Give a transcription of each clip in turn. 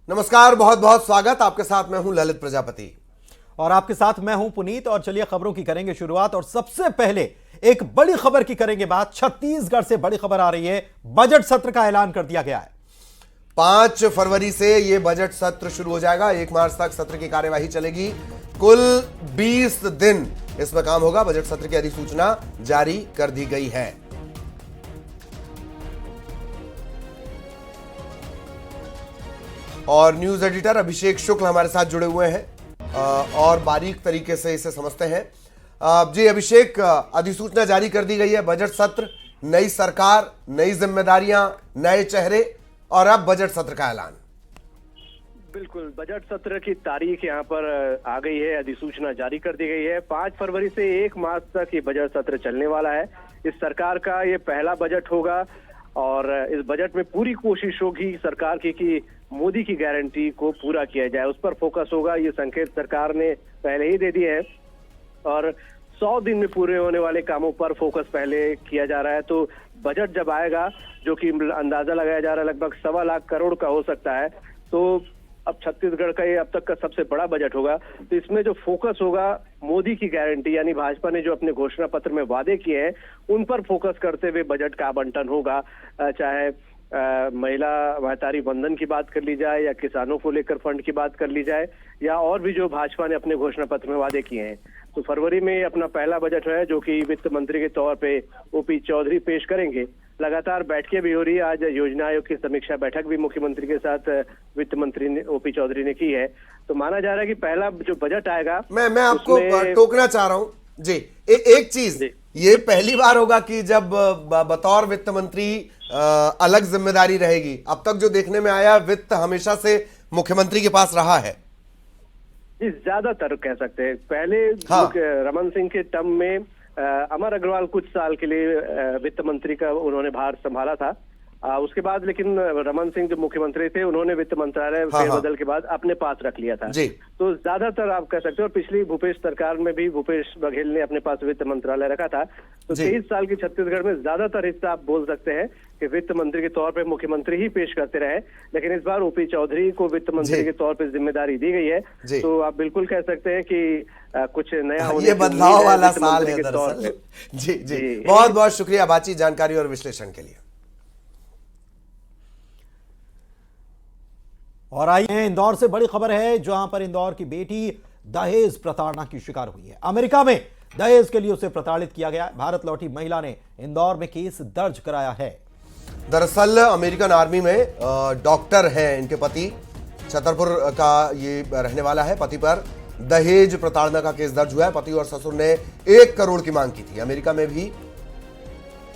नमस्कार, बहुत बहुत स्वागत। आपके साथ मैं हूं ललित प्रजापति और आपके साथ मैं हूं पुनीत। और चलिए खबरों की करेंगे शुरुआत। और सबसे पहले एक बड़ी खबर की करेंगे बात। छत्तीसगढ़ से बड़ी खबर आ रही है, बजट सत्र का ऐलान कर दिया गया है। 5 फरवरी से यह बजट सत्र शुरू हो जाएगा। 1 मार्च तक सत्र की कार्यवाही चलेगी। कुल 20 दिन इसमें काम होगा। बजट सत्र की अधिसूचना जारी कर दी गई है। और न्यूज एडिटर अभिषेक शुक्ल हमारे साथ जुड़े हुए हैं और बारीक तरीके से इसे समझते हैं। जी अभिषेक, अधिसूचना जारी कर दी गई है। बजट सत्र, नई सरकार, नई जिम्मेदारियां, नए चेहरे और अब बजट सत्र का ऐलान। बिल्कुल, बजट सत्र की तारीख यहाँ पर आ गई है, अधिसूचना जारी कर दी गई है। 5 फरवरी से 1 मार्च तक ये बजट सत्र चलने वाला है। इस सरकार का ये पहला बजट होगा और इस बजट में पूरी कोशिश होगी सरकार की कि मोदी की गारंटी को पूरा किया जाए, उस पर फोकस होगा। ये संकेत सरकार ने पहले ही दे दिए हैं और 100 दिन में पूरे होने वाले कामों पर फोकस पहले किया जा रहा है। तो बजट जब आएगा, जो कि अंदाजा लगाया जा रहा है लगभग 1.25 लाख करोड़ का हो सकता है, तो अब छत्तीसगढ़ का ये अब तक का सबसे बड़ा बजट होगा। तो इसमें जो फोकस होगा मोदी की गारंटी, यानी भाजपा ने जो अपने घोषणा पत्र में वादे किए हैं उन पर फोकस करते हुए बजट का आवंटन होगा। चाहे महिला महतारी बंधन की बात कर ली जाए या किसानों को लेकर फंड की बात कर ली जाए या और भी जो भाजपा ने अपने घोषणा पत्र में वादे किए हैं। तो फरवरी में अपना पहला बजट है जो कि वित्त मंत्री के तौर पे ओपी चौधरी पेश करेंगे। लगातार बैठकें भी हो रही है। आज योजना आयोग की समीक्षा बैठक भी मुख्यमंत्री के साथ वित्त मंत्री ने ओपी चौधरी ने की है। तो माना जा रहा है कि पहला जो बजट आएगा, मैं आपको टोकना चाह रहा हूं जी। एक चीज, ये पहली बार होगा कि जब बतौर वित्त मंत्री अलग जिम्मेदारी रहेगी। अब तक जो देखने में आया, वित्त हमेशा से मुख्यमंत्री के पास रहा है। जी, ज्यादातर कह सकते हैं। पहले रमन सिंह के टर्म में अमर अग्रवाल कुछ साल के लिए वित्त मंत्री का उन्होंने भार संभाला था। उसके बाद लेकिन रमन सिंह जो मुख्यमंत्री थे, उन्होंने वित्त मंत्रालय फेरबदल के बाद अपने पास रख लिया था। तो ज्यादातर आप कह सकते हो। और पिछली भूपेश सरकार में भी भूपेश बघेल ने अपने पास वित्त मंत्रालय रखा था। तो 23 साल की छत्तीसगढ़ में ज्यादातर हिस्सा आप बोल सकते हैं कि वित्त मंत्री के तौर पे मुख्यमंत्री ही पेश करते रहे। लेकिन इस बार ओपी चौधरी को वित्त मंत्री के तौर पे जिम्मेदारी दी गई है। तो आप बिल्कुल कह सकते हैं कि कुछ नया होने ये बदलाव वाला साल है दरअसल। जी जी, बहुत बहुत शुक्रिया बातचीत, जानकारी और विश्लेषण के लिए। और आइए, इंदौर से बड़ी खबर है, जहां पर इंदौर की बेटी दहेज प्रताड़ना की शिकार हुई है। अमेरिका में दहेज के लिए उसे प्रताड़ित किया गया। भारत लौटी महिला ने इंदौर में केस दर्ज कराया है। दरअसल अमेरिकन आर्मी में डॉक्टर हैं इनके पति। छतरपुर का ये रहने वाला है। पति पर दहेज प्रताड़ना का केस दर्ज हुआ है। पति और ससुर ने 1 करोड़ की मांग की थी। अमेरिका में भी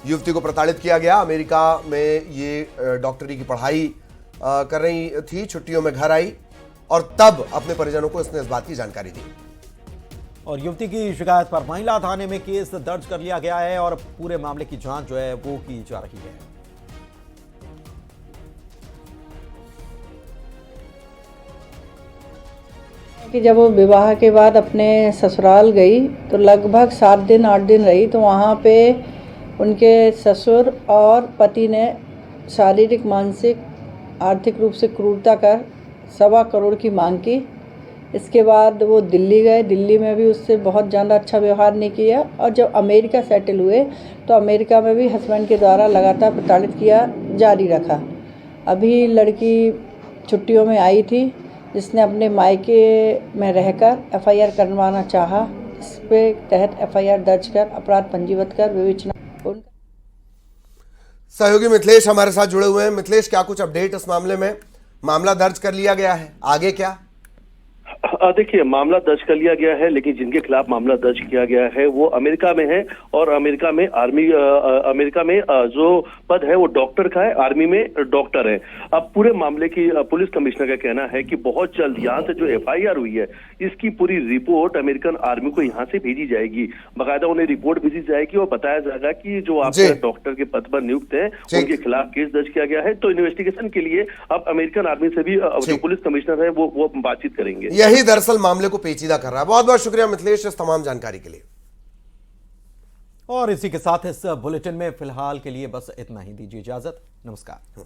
युवती को प्रताड़ित किया गया। अमेरिका में ये डॉक्टरी की पढ़ाई कर रही थी, छुट्टियों में घर आई और तब अपने परिजनों को इसने इस बात की जानकारी दी। और युवती की शिकायत पर महिला थाने में केस दर्ज कर लिया गया है और पूरे मामले की जांच जो है वो की जा रही है। कि जब वो विवाह के बाद अपने ससुराल गई तो लगभग 7 दिन 8 दिन रही। तो वहाँ पे उनके ससुर और पति ने शारीरिक, मानसिक, आर्थिक रूप से क्रूरता कर 1.25 करोड़ की मांग की। इसके बाद वो दिल्ली गए। दिल्ली में भी उससे बहुत ज़्यादा अच्छा व्यवहार नहीं किया। और जब अमेरिका सेटल हुए तो अमेरिका में भी हस्बैंड के द्वारा लगातार प्रताड़ित किया जारी रखा। अभी लड़की छुट्टियों में आई थी, जिसने अपने मायके में रहकर एफआईआर करवाना चाहा। इस पे तहत एफआईआर दर्ज कर अपराध पंजीबद्ध कर विवेचना। सहयोगी मिथिलेश हमारे साथ जुड़े हुए हैं। मिथिलेश, क्या कुछ अपडेट इस मामले में? मामला दर्ज कर लिया गया है, आगे क्या? देखिए, मामला दर्ज कर लिया गया है, लेकिन जिनके खिलाफ मामला दर्ज किया गया है वो अमेरिका में है और अमेरिका में अमेरिका में जो पद है वो डॉक्टर का है, आर्मी में डॉक्टर है। अब पूरे मामले की पुलिस कमिश्नर का कहना है कि बहुत जल्द यहाँ से जो एफआईआर हुई है इसकी पूरी रिपोर्ट अमेरिकन आर्मी को यहाँ से भेजी जाएगी। बाकायदा उन्हें रिपोर्ट भेजी जाएगी और बताया जाएगा कि जो आपके डॉक्टर के पद पर नियुक्त है उनके खिलाफ केस दर्ज किया गया है। तो इन्वेस्टिगेशन के लिए अब अमेरिकन आर्मी से भी जो पुलिस कमिश्नर है वो बातचीत करेंगे। यही दरअसल मामले को पेचीदा कर रहा है। बहुत बहुत शुक्रिया मिथिलेश इस तमाम जानकारी के लिए। और इसी के साथ इस बुलेटिन में फिलहाल के लिए बस इतना ही। दीजिए इजाजत, नमस्कार।